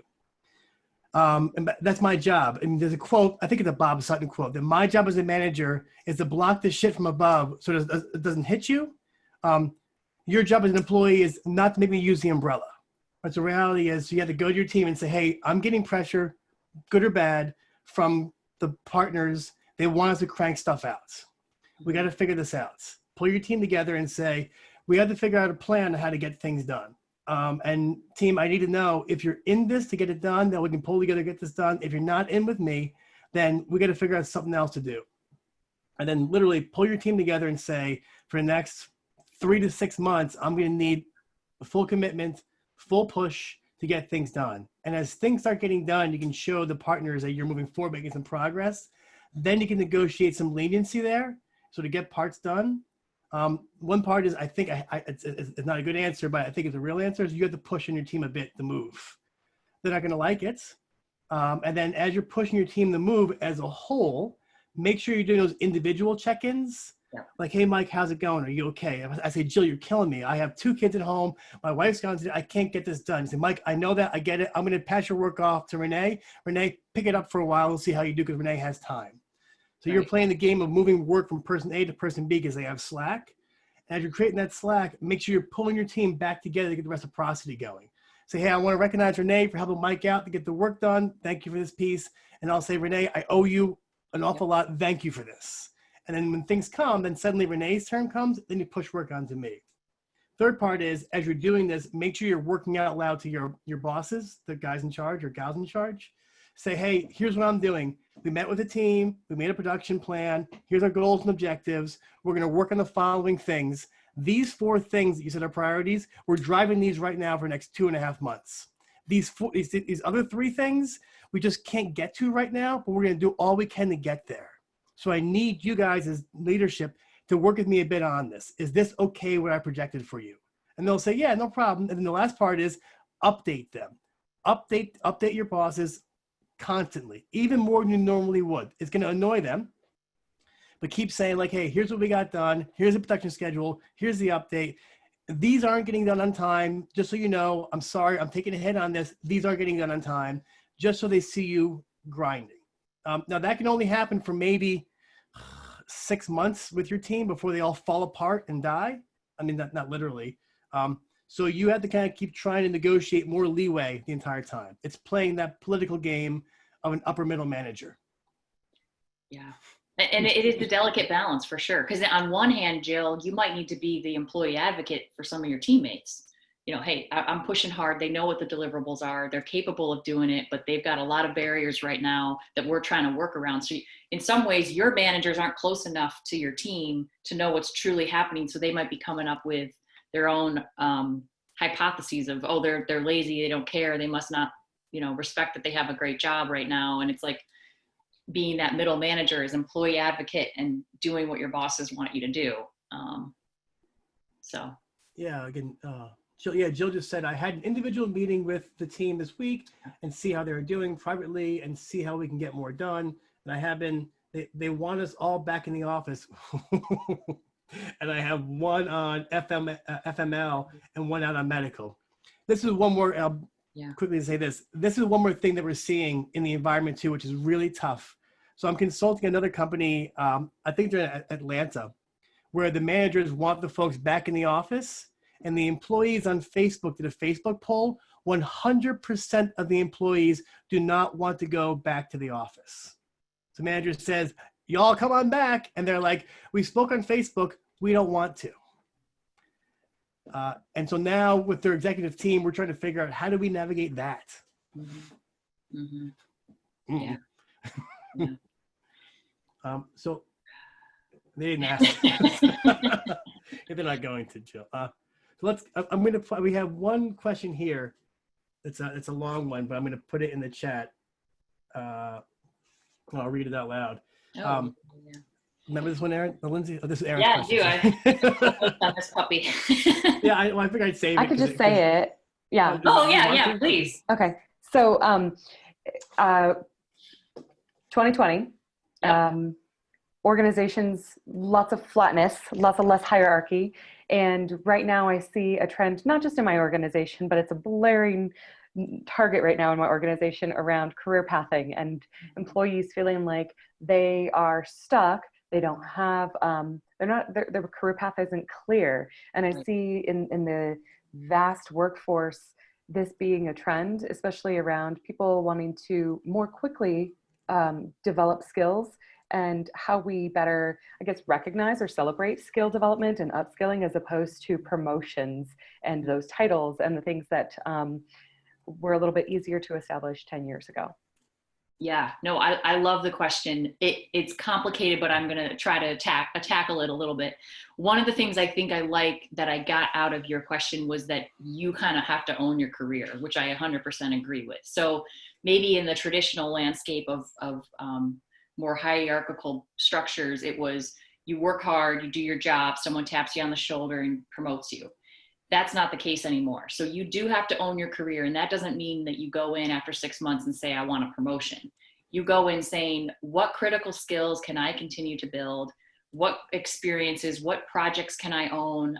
And that's my job. I mean, there's a quote, I think it's a Bob Sutton quote, that my job as a manager is to block the shit from above so it doesn't hit you. Your job as an employee is not to make me use the umbrella. But the reality is you have to go to your team and say, hey, I'm getting pressure, good or bad, from the partners. They want us to crank stuff out. We got to figure this out. Pull your team together and say, we have to figure out a plan on how to get things done. And team, I need to know if you're in this to get it done, then we can pull together to get this done. If you're not in with me, then we got to figure out something else to do. And then literally pull your team together and say, for the next 3 to 6 months, I'm going to need a full commitment, full push to get things done. And as things start getting done, you can show the partners that you're moving forward, making some progress. Then you can negotiate some leniency there. So to get parts done, one part is, I think it's not a good answer, but I think it's a real answer, is you have to push on your team a bit to move. They're not going to like it. And then as you're pushing your team to move as a whole, make sure you're doing those individual check-ins. Yeah. Like, hey, Mike, how's it going? Are you okay? I say, Jill, you're killing me. I have 2 kids at home. My wife's gone today. I can't get this done. I say, Mike, I know that. I get it. I'm going to pass your work off to Renee. Renee, pick it up for a while and see how you do, because Renee has time. So you're playing the game of moving work from person A to person B because they have slack. And as you're creating that slack, make sure you're pulling your team back together to get the reciprocity going. Say, hey, I want to recognize Renee for helping Mike out to get the work done. Thank you for this piece. And I'll say, Renee, I owe you an awful lot. Thank you for this. And then when things come, then suddenly Renee's turn comes, then you push work onto me. Third part is, as you're doing this, make sure you're working out loud to your bosses, the guys in charge or gals in charge. Say, hey, here's what I'm doing. We met with the team. We made a production plan. Here's our goals and objectives. We're going to work on the following things. These 4 things that you said are priorities, we're driving these right now for the next 2.5 months. These other 3 things we just can't get to right now, but we're going to do all we can to get there. So I need you guys as leadership to work with me a bit on this. Is this okay what I projected for you? And they'll say, yeah, no problem. And then the last part is update them. Update your bosses constantly, even more than you normally would. It's going to annoy them, but keep saying like, hey, here's what we got done. Here's the production schedule. Here's the update. These aren't getting done on time. Just so you know, I'm sorry, I'm taking a hit on this. These aren't getting done on time, just so they see you grinding. Now that can only happen for maybe 6 months with your team before they all fall apart and die. I mean, not literally. So you have to kind of keep trying to negotiate more leeway the entire time. It's playing that political game of an upper middle manager. Yeah. And it is the delicate balance for sure. Because on one hand, Jill, you might need to be the employee advocate for some of your teammates. You know, hey, I'm pushing hard. They know what the deliverables are. They're capable of doing it, but they've got a lot of barriers right now that we're trying to work around. So in some ways, your managers aren't close enough to your team to know what's truly happening. So they might be coming up with their own hypotheses of, oh, they're lazy. They don't care. They must not, you know, respect that they have a great job right now. And it's like being that middle manager is employee advocate and doing what your bosses want you to do. So. Yeah, again, Jill just said, I had an individual meeting with the team this week and see how they're doing privately and see how we can get more done. And I have been, they want us all back in the office. And I have one on FML and one out on medical. This is one more, quickly to say this. This is one more thing that we're seeing in the environment too, which is really tough. So I'm consulting another company, I think they're in Atlanta, where the managers want the folks back in the office. And the employees on Facebook did a Facebook poll. 100% of the employees do not want to go back to the office. So the manager says, y'all come on back. And they're like, we spoke on Facebook. We don't want to. And so now with their executive team, we're trying to figure out how do we navigate that? Mm-hmm. Mm-hmm. Yeah. Yeah. So they didn't ask. If they're not going to, Jill. So we have one question here. It's a long one, but I'm going to put it in the chat. I'll read it out loud. Yeah. Remember this one, Aaron? Lindsay? Oh, this is Aaron's question. I do. This puppy. Yeah, I think I'd save it. I could just say it. Yeah. Oh, yeah, please. Okay. So 2020, organizations, lots of flatness, lots of less hierarchy. And right now I see a trend, not just in my organization, but it's a blaring target right now in my organization around career pathing and employees feeling like they are stuck. They don't have, their career path isn't clear. And I see in the vast workforce, this being a trend, especially around people wanting to more quickly develop skills and how we better, I guess, recognize or celebrate skill development and upskilling as opposed to promotions and those titles and the things that were a little bit easier to establish 10 years ago. Yeah, no, I love the question. It's complicated, but I'm going to try to tackle it a little bit. One of the things I think I like that I got out of your question was that you kind of have to own your career, which I 100% agree with. So maybe in the traditional landscape of more hierarchical structures, it was you work hard, you do your job, someone taps you on the shoulder and promotes you. That's not the case anymore. So you do have to own your career. And that doesn't mean that you go in after 6 months and say, I want a promotion. You go in saying, what critical skills can I continue to build? What experiences, what projects can I own?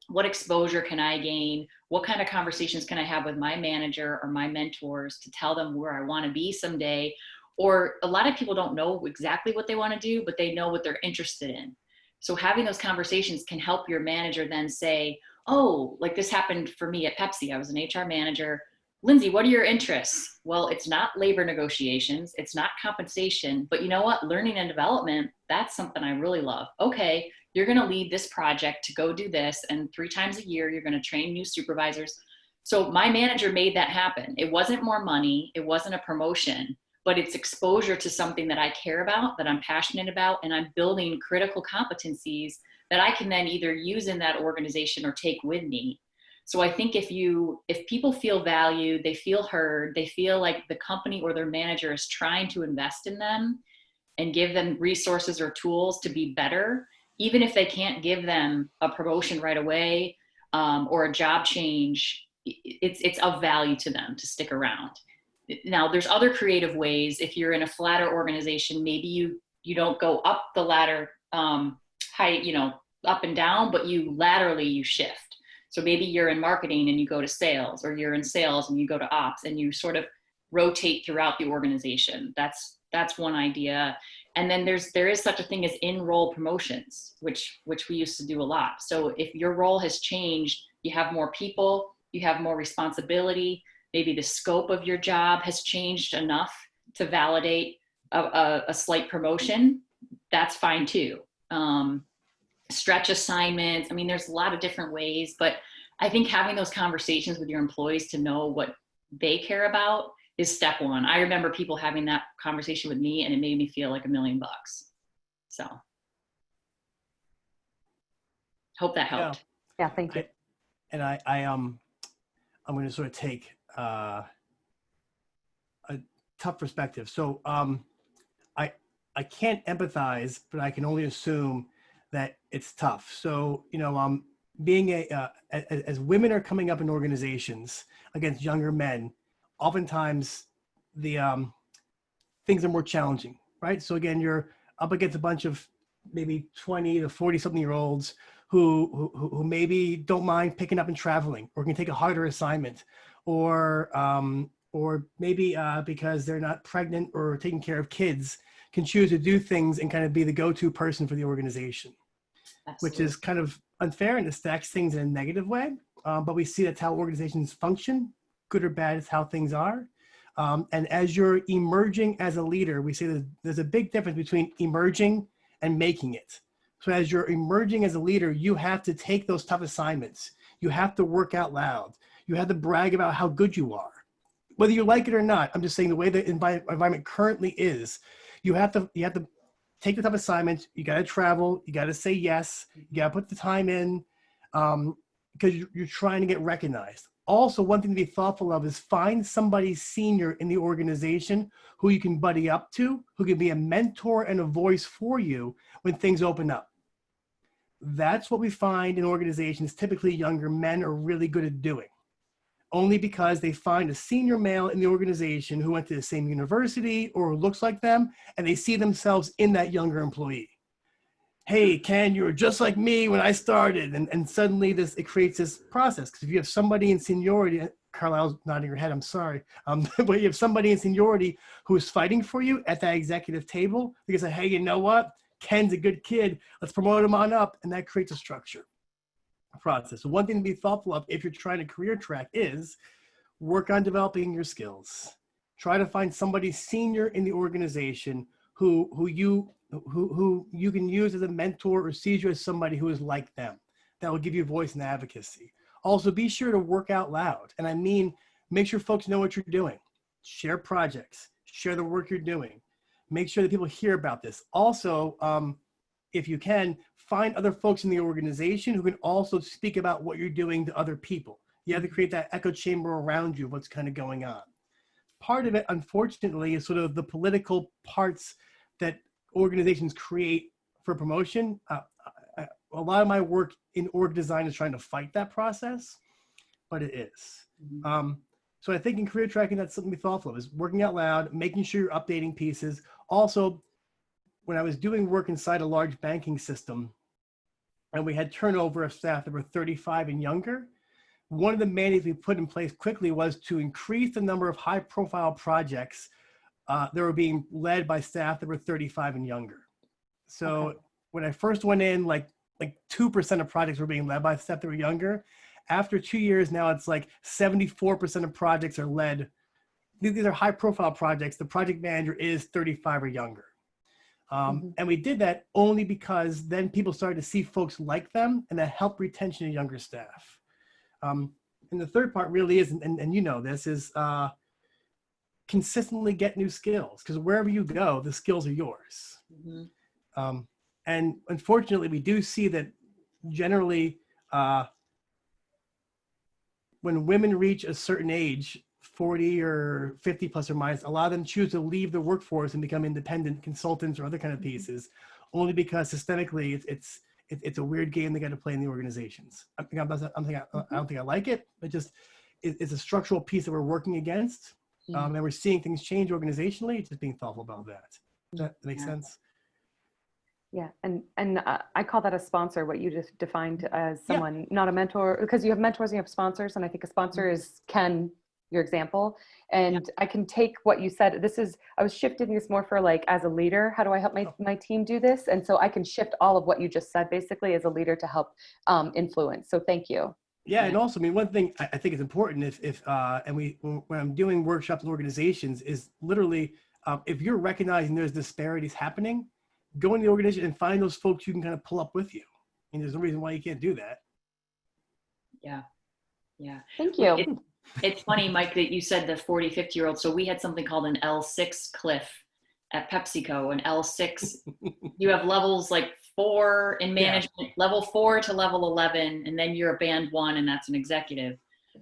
What exposure can I gain? What kind of conversations can I have with my manager or my mentors to tell them where I want to be someday? Or a lot of people don't know exactly what they want to do, but they know what they're interested in. So having those conversations can help your manager then say, oh, like this happened for me at Pepsi. I was an HR manager. Lindsay, what are your interests? Well, it's not labor negotiations. It's not compensation, but you know what? Learning and development, that's something I really love. Okay, you're going to lead this project to go do this. And 3 times a year, you're going to train new supervisors. So my manager made that happen. It wasn't more money. It wasn't a promotion, but it's exposure to something that I care about, that I'm passionate about, and I'm building critical competencies that I can then either use in that organization or take with me. So I think if people feel valued, they feel heard, they feel like the company or their manager is trying to invest in them, and give them resources or tools to be better, even if they can't give them a promotion right away, or a job change, it's of value to them to stick around. Now, there's other creative ways. If you're in a flatter organization, maybe you don't go up the ladder, up and down, but you laterally you shift. So maybe you're in marketing and you go to sales, or you're in sales and you go to ops, and you sort of rotate throughout the organization. That's one idea. And then there is such a thing as Enroll Promotions, which we used to do a lot. So if your role has changed, you have more people, you have more responsibility, maybe the scope of your job has changed enough to validate a slight promotion, that's fine too. Stretch assignments. I mean, there's a lot of different ways, but I think having those conversations with your employees to know what they care about is step one. I remember people having that conversation with me, and it made me feel like $1 million. So hope that helped. Yeah, thank you. I'm going to sort of take a tough perspective. So I can't empathize, but I can only assume that it's tough. So, being as women are coming up in organizations against younger men, oftentimes the things are more challenging, right? So again, you're up against a bunch of maybe 20 to 40 something year olds who maybe don't mind picking up and traveling, or can take a harder assignment, or maybe because they're not pregnant or taking care of kids, can choose to do things and kind of be the go-to person for the organization. Absolutely. Which is kind of unfair, and it stacks things in a negative way. But we see that's how organizations function, good or bad, is how things are. And as you're emerging as a leader, we say that there's a big difference between emerging and making it. So as you're emerging as a leader, you have to take those tough assignments. You have to work out loud. You have to brag about how good you are. Whether you like it or not, I'm just saying the way the environment currently is, you have to take the tough assignments. You got to travel. You got to say yes. You got to put the time in, because you're trying to get recognized. Also, one thing to be thoughtful of is find somebody senior in the organization who you can buddy up to, who can be a mentor and a voice for you when things open up. That's what we find in organizations. Typically, younger men are really good at doing, only because they find a senior male in the organization who went to the same university or who looks like them, and they see themselves in that younger employee. Hey, Ken, you were just like me when I started. And suddenly it creates this process. Because if you have somebody in seniority, Carlisle's nodding her head, I'm sorry. But you have somebody in seniority who is fighting for you at that executive table, they can say, hey, you know what? Ken's a good kid. Let's promote him on up. And that creates a structure process. So one thing to be thoughtful of if you're trying to career track is work on developing your skills. Try to find somebody senior in the organization who you can use as a mentor, or sees you as somebody who is like them. That will give you voice and advocacy. Also, be sure to work out loud. And I mean, make sure folks know what you're doing. Share projects, share the work you're doing. Make sure that people hear about this. Also, if you can, find other folks in the organization who can also speak about what you're doing to other people. You have to create that echo chamber around you of what's kind of going on. Part of it, unfortunately, is sort of the political parts that organizations create for promotion. A lot of my work in org design is trying to fight that process, but it is. So I think in career tracking, that's something to be thoughtful of, is working out loud, making sure you're updating pieces. Also, when I was doing work inside a large banking system, and we had turnover of staff that were 35 and younger, one of the mandates we put in place quickly was to increase the number of high-profile projects that were being led by staff that were 35 and younger. So when I first went in, like 2% of projects were being led by staff that were younger. After 2 years, now it's like 74% of projects are led. These are high-profile projects. The project manager is 35 or younger. And we did that only because then people started to see folks like them, and that helped retention of younger staff. And the third part really is, and you know this, is consistently get new skills, because wherever you go, the skills are yours. And unfortunately, we do see that generally when women reach a certain age, 40 or 50 plus or minus, a lot of them choose to leave the workforce and become independent consultants or other kind of pieces, only because systemically it's a weird game they got to play in the organizations. I don't think I like it, but just it's a structural piece that we're working against. And we're seeing things change organizationally, just being thoughtful about that. Does that make sense? Yeah, and I call that a sponsor, what you just defined as someone, not a mentor, because you have mentors and you have sponsors, and I think a sponsor is Ken, your example. And I can take what you said. I was shifting this more for like, as a leader, how do I help my team do this? And so I can shift all of what you just said basically as a leader to help influence. So thank you. Yeah, and also, I mean, one thing I think is important when I'm doing workshops in organizations is literally, if you're recognizing there's disparities happening, go in the organization and find those folks you can kind of pull up with you. And there's no reason why you can't do that. Yeah. Yeah. Thank you. It's funny, Mike, that you said the 40, 50-year-old. So we had something called an L6 cliff at PepsiCo. And L6, you have levels like 4 in management, level 4 to level 11, and then you're a band 1, and that's an executive.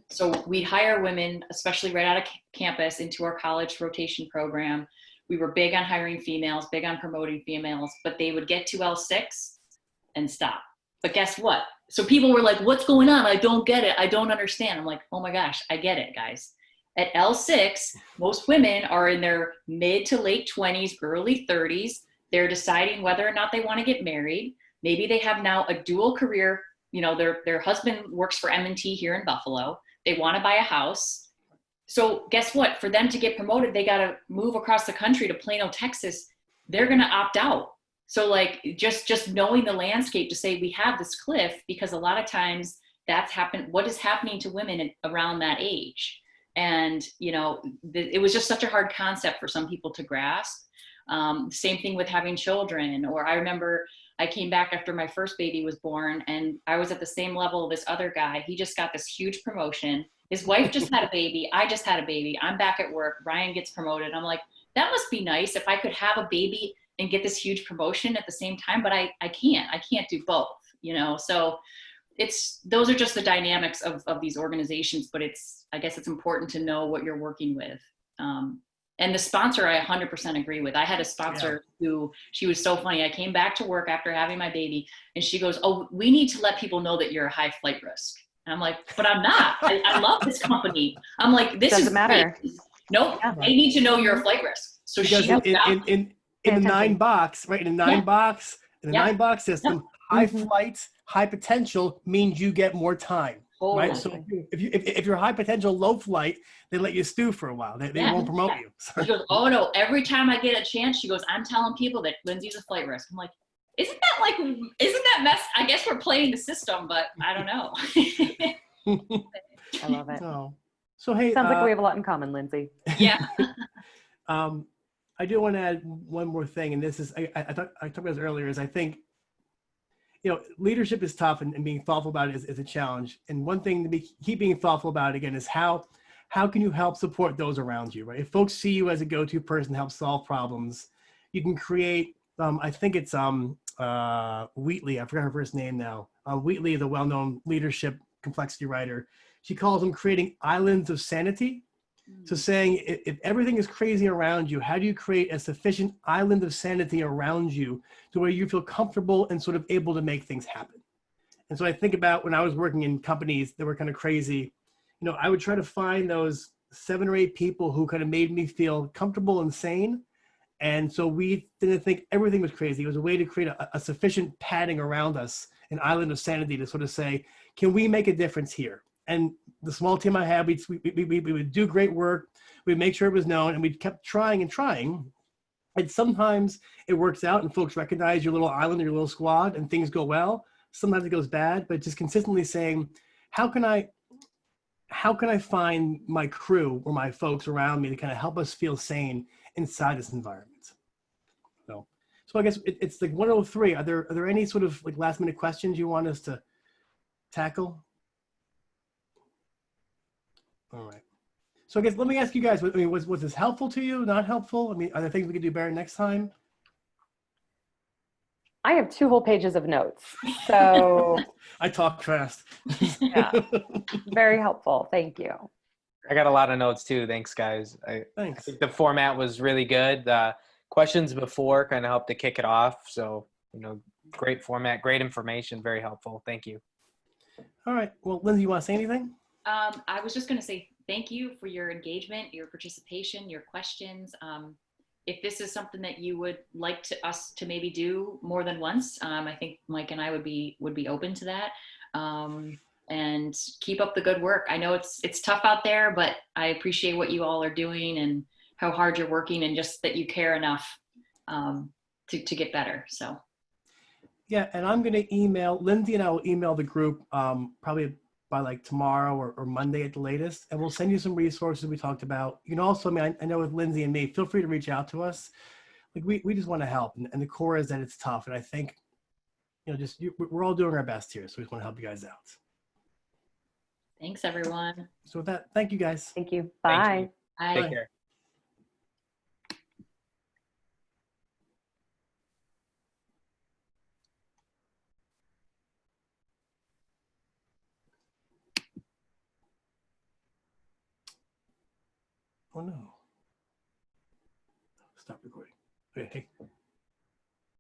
So we hire women, especially right out of campus, into our college rotation program. We were big on hiring females, big on promoting females, but they would get to L6 and stop. But guess what? So people were like, what's going on? I don't get it. I don't understand. I'm like, oh my gosh, I get it, guys. At L6, most women are in their mid to late 20s, early 30s. They're deciding whether or not they want to get married. Maybe they have now a dual career. You know, their husband works for M&T here in Buffalo. They want to buy a house. So guess what? For them to get promoted, they got to move across the country to Plano, Texas. They're going to opt out. So like just knowing the landscape to say we have this cliff, because a lot of times that's happened. What is happening to women around that age? And, you know, it was just such a hard concept for some people to grasp. Same thing with having children. Or I remember I came back after my first baby was born, and I was at the same level of this other guy. He just got this huge promotion. His wife just had a baby. I just had a baby. I'm back at work. Ryan gets promoted. I'm like, that must be nice if I could have a baby and get this huge promotion at the same time, but I can't do both, you know? So those are just the dynamics of these organizations, but I guess it's important to know what you're working with. And the sponsor, I 100% agree with. I had a sponsor who, she was so funny. I came back to work after having my baby, and she goes, oh, we need to let people know that you're a high flight risk. And I'm like, but I'm not. I love this company. I'm like, this doesn't matter. Nope. They need to know you're a flight risk. So because in the 9 box, right? In the 9 box, in the 9 box system, high flight, high potential means you get more time. Right. So if you're high potential, low flight, they let you stew for a while. They won't promote you. She goes, oh no, every time I get a chance, she goes, I'm telling people that Lindsay's a flight risk. I'm like, isn't that mess? I guess we're playing the system, but I don't know. I love it. So hey, sounds like we have a lot in common, Lindsay. Yeah. I do want to add one more thing, and this is I talked about this earlier. Is I think, you know, leadership is tough, and being thoughtful about it is a challenge. And one thing to keep being thoughtful about, again, is how can you help support those around you, right? If folks see you as a go-to person to help solve problems, you can create. I think it's Wheatley. I forgot her first name now. Wheatley is a well-known leadership complexity writer. She calls them creating islands of sanity. So saying if everything is crazy around you, how do you create a sufficient island of sanity around you to where you feel comfortable and sort of able to make things happen? And so I think about when I was working in companies that were kind of crazy, you know, I would try to find those 7 or 8 people who kind of made me feel comfortable and sane. And so we didn't think everything was crazy. It was a way to create a sufficient padding around us, an island of sanity to sort of say, can we make a difference here? And the small team I had, we would do great work. We'd make sure it was known, and we kept trying and trying. And sometimes it works out and folks recognize your little island or your little squad and things go well. Sometimes it goes bad, but just consistently saying, how can I find my crew or my folks around me to kind of help us feel sane inside this environment? So I guess it's like 103. Are there any sort of like last minute questions you want us to tackle? All right. So I guess let me ask you guys, I mean, was this helpful to you, not helpful? I mean, are there things we could do better next time? I have 2 whole pages of notes. So I talk fast. yeah, very helpful. Thank you. I got a lot of notes too. Thanks, guys. I Thanks. think the format was really good. The questions before kind of helped to kick it off. So, great format, great information, very helpful. Thank you. All right. Well, Lindsay, you want to say anything? I was just going to say thank you for your engagement, your participation, your questions. If this is something that you would like us to maybe do more than once, I think Mike and I would be open to that. And keep up the good work. I know it's tough out there, but I appreciate what you all are doing and how hard you're working, and just that you care enough to get better. So. Yeah, and I'm going to email, Lindsay and I will email the group probably by like tomorrow or Monday at the latest, and we'll send you some resources we talked about. You know, also, I mean, I know with Lindsay and me, feel free to reach out to us. Like we just want to help, and the core is that it's tough, and I think, we're all doing our best here, so we just want to help you guys out. Thanks, everyone. So with that, thank you guys. Thank you. Thank Bye. you. Bye. Take care. Oh no. Stop recording. Okay, hey.